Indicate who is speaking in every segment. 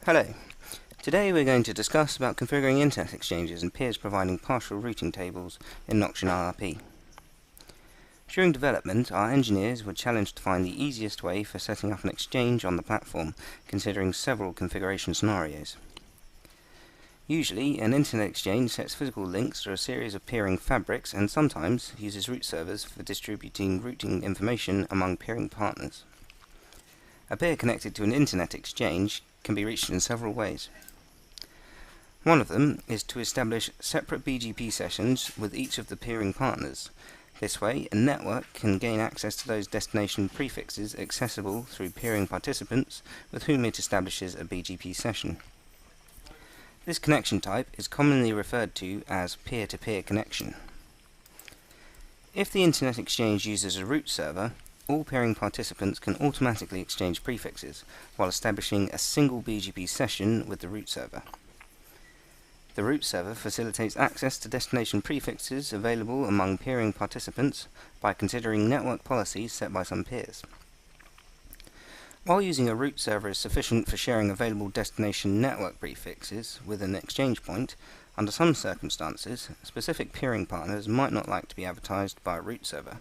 Speaker 1: Hello. Today we're going to discuss about configuring internet exchanges and peers providing partial routing tables in Noction IRP. During development, our engineers were challenged to find the easiest way for setting up an exchange on the platform, considering several configuration scenarios. Usually, an internet exchange sets physical links through a series of peering fabrics and sometimes uses root servers for distributing routing information among peering partners. A peer connected to an internet exchange can be reached in several ways. One of them is to establish separate BGP sessions with each of the peering partners. This way, a network can gain access to those destination prefixes accessible through peering participants with whom it establishes a BGP session. This connection type is commonly referred to as peer-to-peer connection. If the internet exchange uses a root server, all peering participants can automatically exchange prefixes, while establishing a single BGP session with the root server. The root server facilitates access to destination prefixes available among peering participants by considering network policies set by some peers. While using a root server is sufficient for sharing available destination network prefixes with an exchange point, under some circumstances, specific peering partners might not like to be advertised by a root server.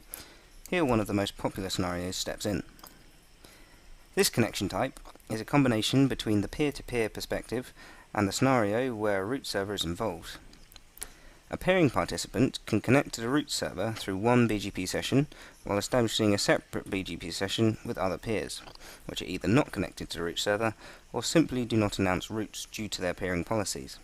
Speaker 1: Here one of the most popular scenarios steps in. This connection type is a combination between the peer-to-peer perspective and the scenario where a root server is involved. A peering participant can connect to the root server through one BGP session while establishing a separate BGP session with other peers, which are either not connected to the root server or simply do not announce routes due to their peering policies.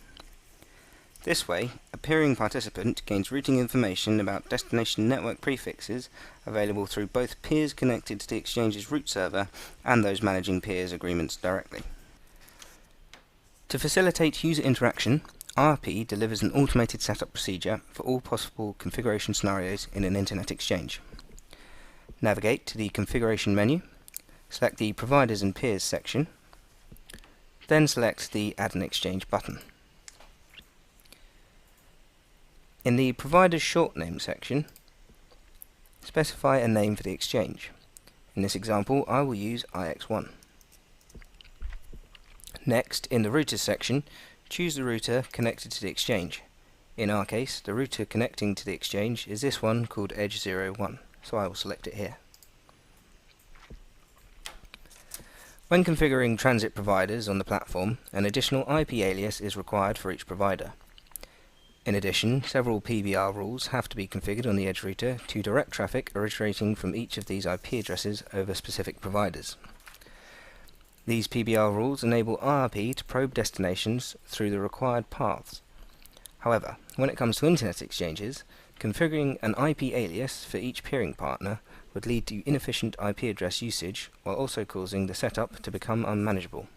Speaker 1: This way, a peering participant gains routing information about destination network prefixes available through both peers connected to the exchange's root server and those managing peers' agreements directly. To facilitate user interaction, IRP delivers an automated setup procedure for all possible configuration scenarios in an internet exchange. Navigate to the Configuration menu, select the Providers and Peers section, then select the Add an Exchange button. In the Provider's Short Name section, specify a name for the exchange. In this example, I will use IX1. Next, in the Routers section, choose the router connected to the exchange. In our case, the router connecting to the exchange is this one called Edge01, so I will select it here. When configuring transit providers on the platform, an additional IP alias is required for each provider. In addition, several PBR rules have to be configured on the Edge router to direct traffic originating from each of these IP addresses over specific providers. These PBR rules enable IRP to probe destinations through the required paths. However, when it comes to internet exchanges, configuring an IP alias for each peering partner would lead to inefficient IP address usage while also causing the setup to become unmanageable.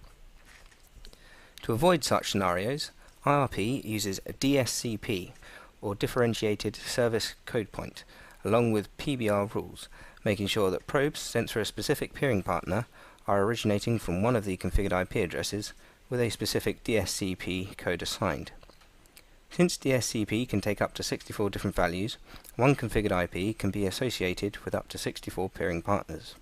Speaker 1: To avoid such scenarios, IRP uses a DSCP, or Differentiated Service Code Point, along with PBR rules, making sure that probes sent through a specific peering partner are originating from one of the configured IP addresses with a specific DSCP code assigned. Since DSCP can take up to 64 different values, one configured IP can be associated with up to 64 peering partners.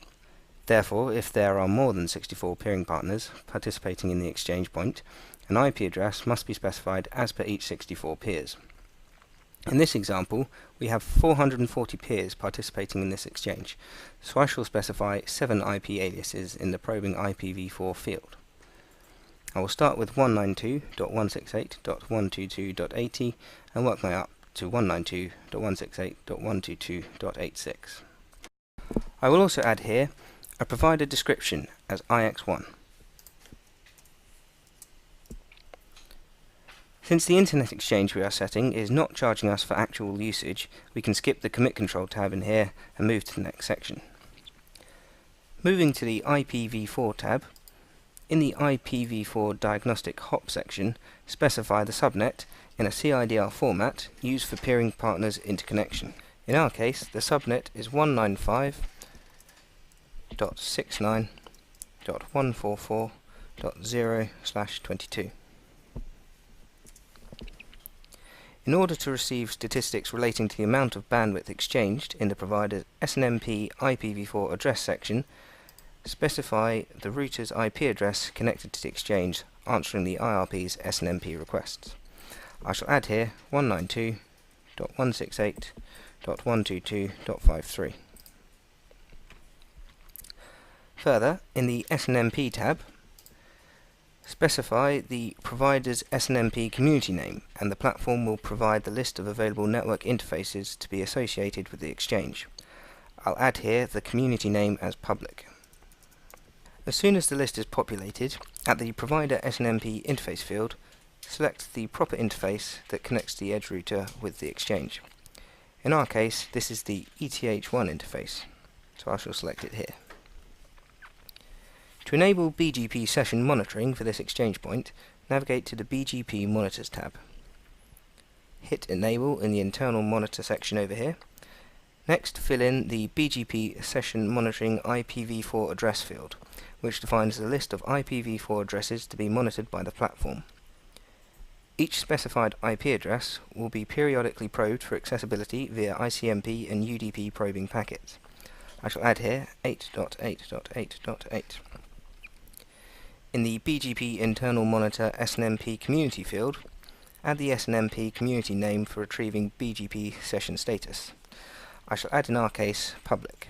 Speaker 1: Therefore, if there are more than 64 peering partners participating in the exchange point, an IP address must be specified as per each 64 peers. In this example, we have 440 peers participating in this exchange, so I shall specify 7 IP aliases in the probing IPv4 field. I will start with 192.168.122.80 and work my way up to 192.168.122.86. I will also add here a provider description as IX1. Since the internet exchange we are setting is not charging us for actual usage, we can skip the Commit Control tab in here and move to the next section. Moving to the IPv4 tab, in the IPv4 Diagnostic Hop section, specify the subnet in a CIDR format used for peering partners interconnection. In our case, the subnet is 195.69.144.0/22. In order to receive statistics relating to the amount of bandwidth exchanged in the provider's SNMP IPv4 address section, specify the router's IP address connected to the exchange, answering the IRP's SNMP requests. I shall add here 192.168.122.53. Further, in the SNMP tab, specify the provider's SNMP community name, and the platform will provide the list of available network interfaces to be associated with the exchange. I'll add here the community name as public. As soon as the list is populated, at the provider SNMP interface field, select the proper interface that connects the edge router with the exchange. In our case, this is the ETH1 interface, so I shall select it here. To enable BGP session monitoring for this exchange point, navigate to the BGP Monitors tab. Hit Enable in the Internal Monitor section over here. Next, fill in the BGP Session Monitoring IPv4 address field, which defines the list of IPv4 addresses to be monitored by the platform. Each specified IP address will be periodically probed for accessibility via ICMP and UDP probing packets. I shall add here 8.8.8.8. In the BGP Internal Monitor SNMP Community field, add the SNMP community name for retrieving BGP session status. I shall add in our case public.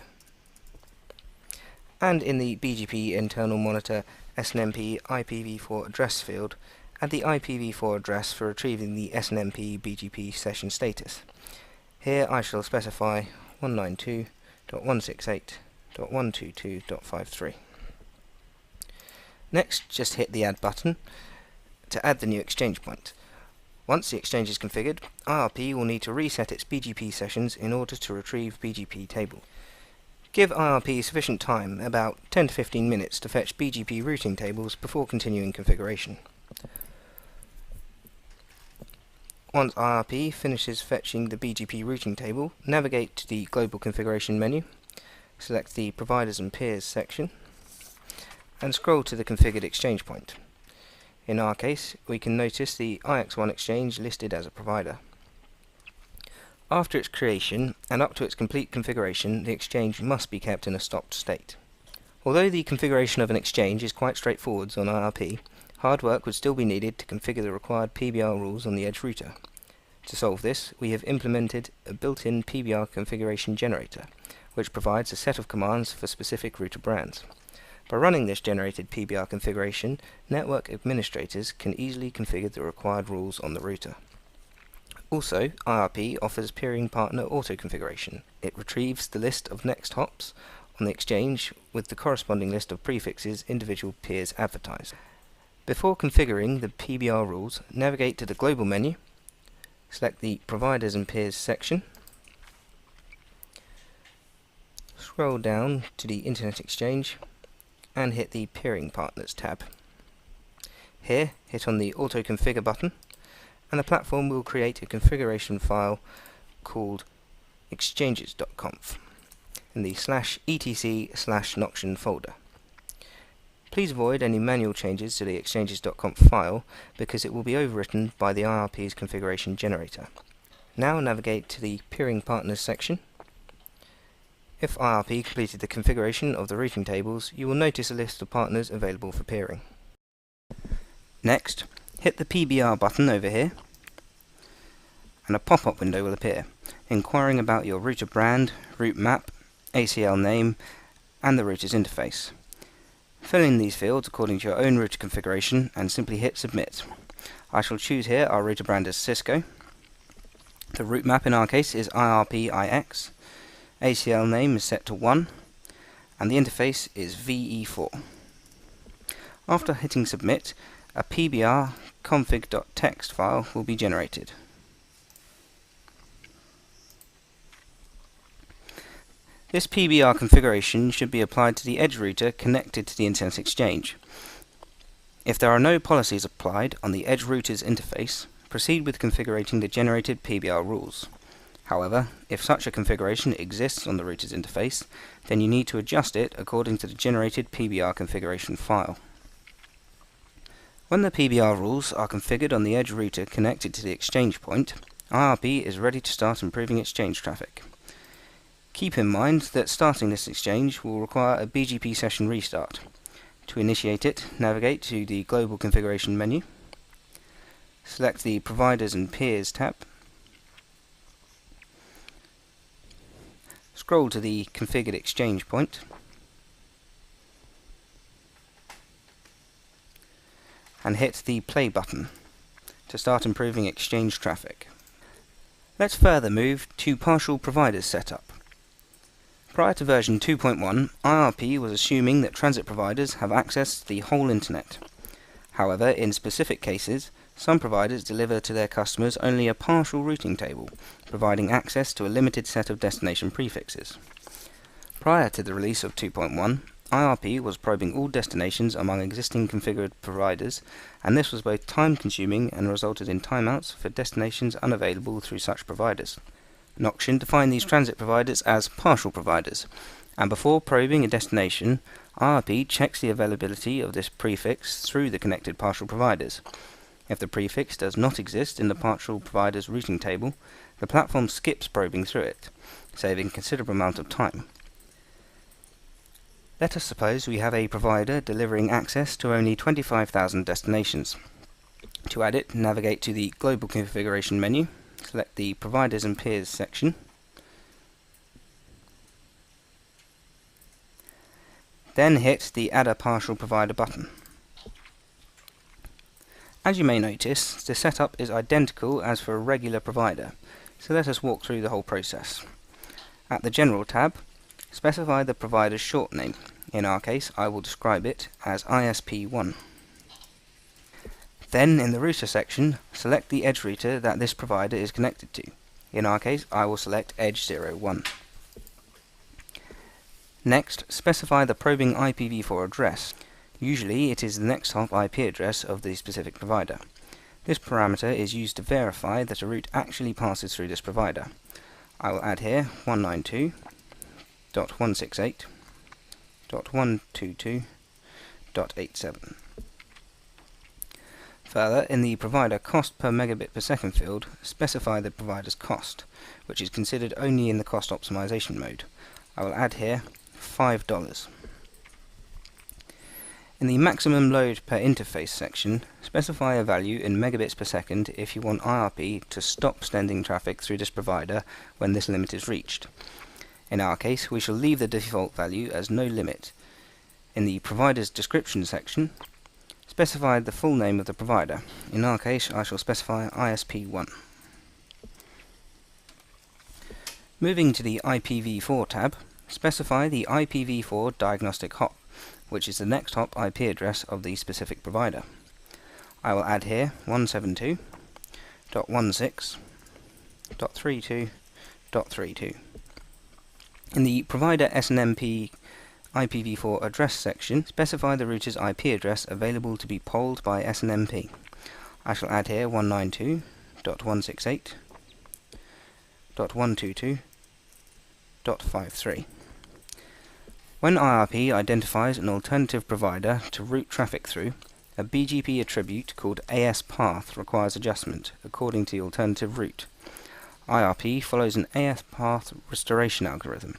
Speaker 1: And in the BGP Internal Monitor SNMP IPv4 address field, add the IPv4 address for retrieving the SNMP BGP session status. Here I shall specify 192.168.122.53. Next, just hit the Add button to add the new exchange point. Once the exchange is configured, IRP will need to reset its BGP sessions in order to retrieve BGP tables. Give IRP sufficient time, about 10 to 15 minutes, to fetch BGP routing tables before continuing configuration. Once IRP finishes fetching the BGP routing table, navigate to the Global Configuration menu, select the Providers and Peers section, and scroll to the configured exchange point. In our case, we can notice the IX1 exchange listed as a provider. After its creation, and up to its complete configuration, the exchange must be kept in a stopped state. Although the configuration of an exchange is quite straightforward on IRP, hard work would still be needed to configure the required PBR rules on the edge router. To solve this, we have implemented a built-in PBR configuration generator, which provides a set of commands for specific router brands. By running this generated PBR configuration, network administrators can easily configure the required rules on the router. Also, IRP offers peering partner auto-configuration. It retrieves the list of next hops on the exchange with the corresponding list of prefixes individual peers advertise. Before configuring the PBR rules, navigate to the Global menu, select the Providers and Peers section, scroll down to the Internet Exchange, and hit the Peering Partners tab. Here, hit on the Auto Configure button, and the platform will create a configuration file called exchanges.conf in the /etc/Noction folder. Please avoid any manual changes to the exchanges.conf file because it will be overwritten by the IRP's configuration generator. Now navigate to the Peering Partners section. If IRP completed the configuration of the routing tables, you will notice a list of partners available for peering. Next, hit the PBR button over here, and a pop-up window will appear, inquiring about your router brand, route map, ACL name, and the router's interface. Fill in these fields according to your own router configuration and simply hit Submit. I shall choose here our router brand as Cisco. The route map in our case is IRP-IX. ACL name is set to 1, and the interface is VE4. After hitting Submit, a PBR config.txt file will be generated. This PBR configuration should be applied to the edge router connected to the Internet Exchange. If there are no policies applied on the edge router's interface, proceed with configuring the generated PBR rules. However, if such a configuration exists on the router's interface, then you need to adjust it according to the generated PBR configuration file. When the PBR rules are configured on the edge router connected to the exchange point, IRP is ready to start improving exchange traffic. Keep in mind that starting this exchange will require a BGP session restart. To initiate it, navigate to the Global Configuration menu, select the Providers and Peers tab, scroll to the Configured Exchange point, and hit the Play button to start improving exchange traffic. Let's further move to partial providers setup. Prior to version 2.1, IRP was assuming that transit providers have access to the whole internet. However, in specific cases, some providers deliver to their customers only a partial routing table, providing access to a limited set of destination prefixes. Prior to the release of 2.1, IRP was probing all destinations among existing configured providers, and this was both time-consuming and resulted in timeouts for destinations unavailable through such providers. Noction defined these transit providers as partial providers, and before probing a destination, IRP checks the availability of this prefix through the connected partial providers. If the prefix does not exist in the partial provider's routing table, the platform skips probing through it, saving a considerable amount of time. Let us suppose we have a provider delivering access to only 25,000 destinations. To add it, navigate to the Global Configuration menu, select the Providers and Peers section, then hit the Add a Partial Provider button. As you may notice, the setup is identical as for a regular provider, so let us walk through the whole process. At the General tab, specify the provider's short name. In our case, I will describe it as ISP1. Then, in the router section, select the edge router that this provider is connected to. In our case, I will select Edge 01. Next, specify the probing IPv4 address. Usually, it is the next hop IP address of the specific provider. This parameter is used to verify that a route actually passes through this provider. I will add here 192.168.122.87. Further, in the provider cost per megabit per second field, specify the provider's cost, which is considered only in the cost optimization mode. I will add here $5. In the maximum load per interface section, specify a value in megabits per second if you want IRP to stop sending traffic through this provider when this limit is reached. In our case, we shall leave the default value as no limit. In the provider's description section, specify the full name of the provider. In our case, I shall specify ISP1. Moving to the IPv4 tab, specify the IPv4 diagnostic hop, which is the next hop IP address of the specific provider. I will add here 172.16.32.32. In the provider SNMP IPv4 address section, specify the router's IP address available to be polled by SNMP. I shall add here 192.168.122.53. When IRP identifies an alternative provider to route traffic through, a BGP attribute called AS-path requires adjustment according to the alternative route. IRP follows an AS-path restoration algorithm.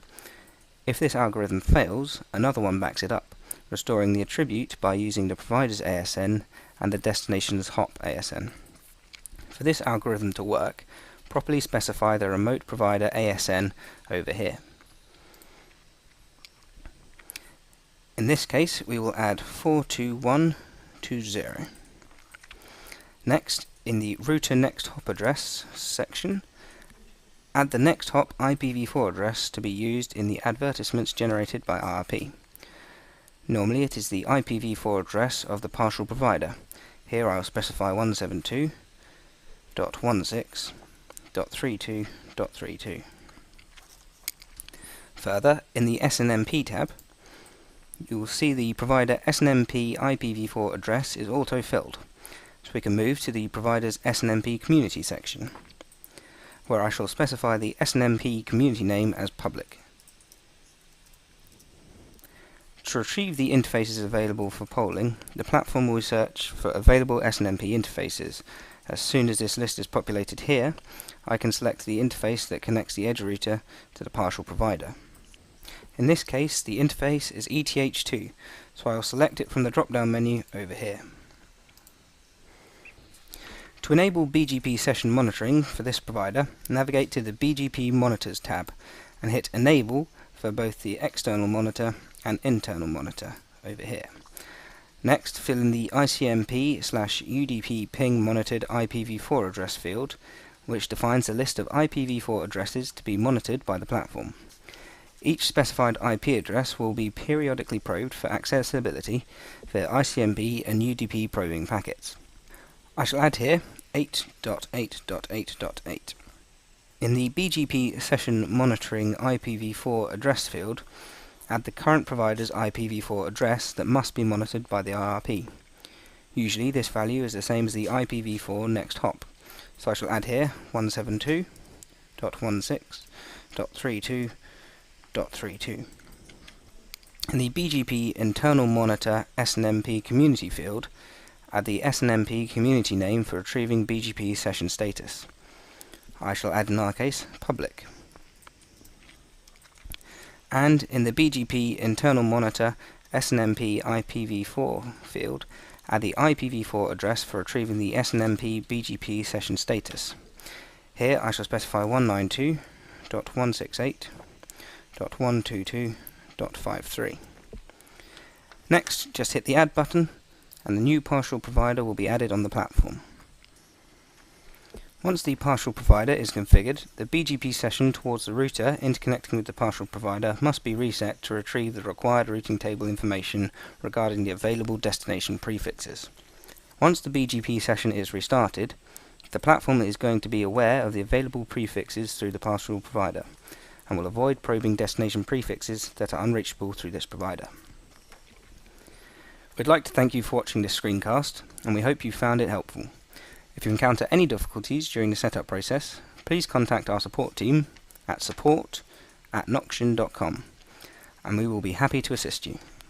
Speaker 1: If this algorithm fails, another one backs it up, restoring the attribute by using the provider's ASN and the destination's hop ASN. For this algorithm to work, properly specify the remote provider ASN over here. In this case, we will add 42120. Next, in the router next hop address section, add the next hop IPv4 address to be used in the advertisements generated by IRP. Normally it is the IPv4 address of the partial provider. Here I will specify 172.16.32.32. Further, in the SNMP tab, you will see the provider SNMP IPv4 address is auto-filled, so we can move to the provider's SNMP community section, where I shall specify the SNMP community name as public. To retrieve the interfaces available for polling, the platform will search for available SNMP interfaces, As soon as this list is populated here, I can select the interface that connects the edge router to the partial provider. In this case, the interface is ETH2, so I will select it from the drop-down menu over here. To enable BGP session monitoring for this provider, navigate to the BGP Monitors tab and hit Enable for both the external monitor and internal monitor over here. Next, fill in the ICMP/UDP ping monitored IPv4 address field, which defines a list of IPv4 addresses to be monitored by the platform. Each specified IP address will be periodically probed for accessibility for ICMP and UDP probing packets. I shall add here 8.8.8.8. In the BGP session monitoring IPv4 address field, add the current provider's IPv4 address that must be monitored by the IRP. Usually this value is the same as the IPv4 next hop, so I shall add here 172.16.32.32. In the BGP internal monitor SNMP community field, add the SNMP community name for retrieving BGP session status. I shall add in our case public. And in the BGP internal monitor SNMP IPv4 field, add the IPv4 address for retrieving the SNMP BGP session status. Here I shall specify 192.168.122.53. Next, just hit the Add button, and the new partial provider will be added on the platform. Once the partial provider is configured, the BGP session towards the router interconnecting with the partial provider must be reset to retrieve the required routing table information regarding the available destination prefixes. Once the BGP session is restarted, the platform is going to be aware of the available prefixes through the partial provider, and will avoid probing destination prefixes that are unreachable through this provider. We'd like to thank you for watching this screencast, and we hope you found it helpful. If you encounter any difficulties during the setup process, please contact our support team at support@noction.com, and we will be happy to assist you.